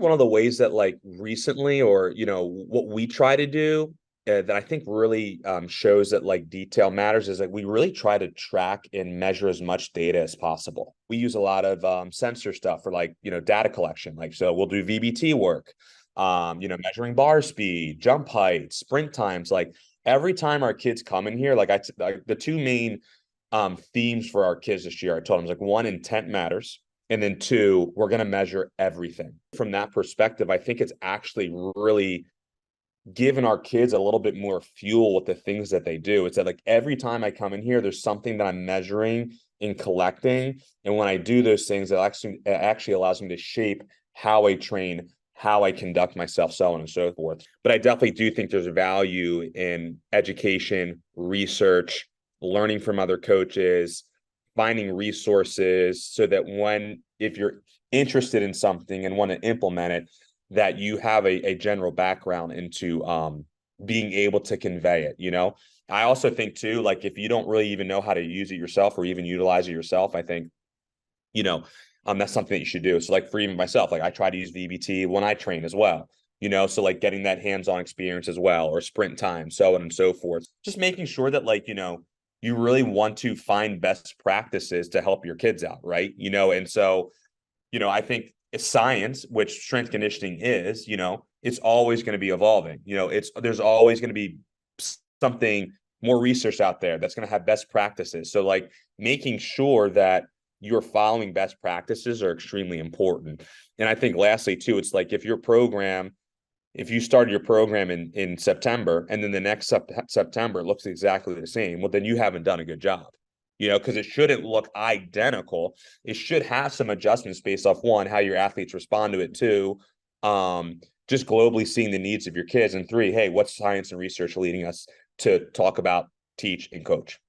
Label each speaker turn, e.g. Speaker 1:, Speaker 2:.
Speaker 1: one of the ways that like recently, or what we try to do that I think really shows that like detail matters is like we really try to track and measure as much data as possible. We use a lot of sensor stuff for like data collection. Like so, we'll do VBT work, measuring bar speed, jump height, sprint times. Like every time our kids come in here, like the two main themes for our kids this year, I told them, like one, intent matters. And then two, we're going to measure everything. From that perspective, I think it's actually really given our kids a little bit more fuel with the things that they do. It's that like every time I come in here, there's something that I'm measuring and collecting. And when I do those things, it actually allows me to shape how I train, how I conduct myself, so on and so forth. But I definitely do think there's value in education, research, learning from other coaches, finding resources so that if you're interested in something and want to implement it, that you have a general background into being able to convey it. I also think too, like if you don't really even know how to use it yourself or even utilize it yourself, I think, that's something that you should do. So like for even myself, like I try to use VBT when I train as well. So like getting that hands-on experience as well, or sprint time, so on and so forth. Just making sure that like, you really want to find best practices to help your kids out, right? And so I think it's science, which strength conditioning is, it's always going to be evolving. There's always going to be something more research out there that's going to have best practices. So like making sure that you're following best practices are extremely important. And I think lastly too, it's like if you started your program in September and then the next September looks exactly the same, well, then you haven't done a good job. Because it shouldn't look identical. It should have some adjustments based off one, how your athletes respond to it, two, just globally seeing the needs of your kids, and three, hey, what's science and research leading us to talk about, teach, and coach?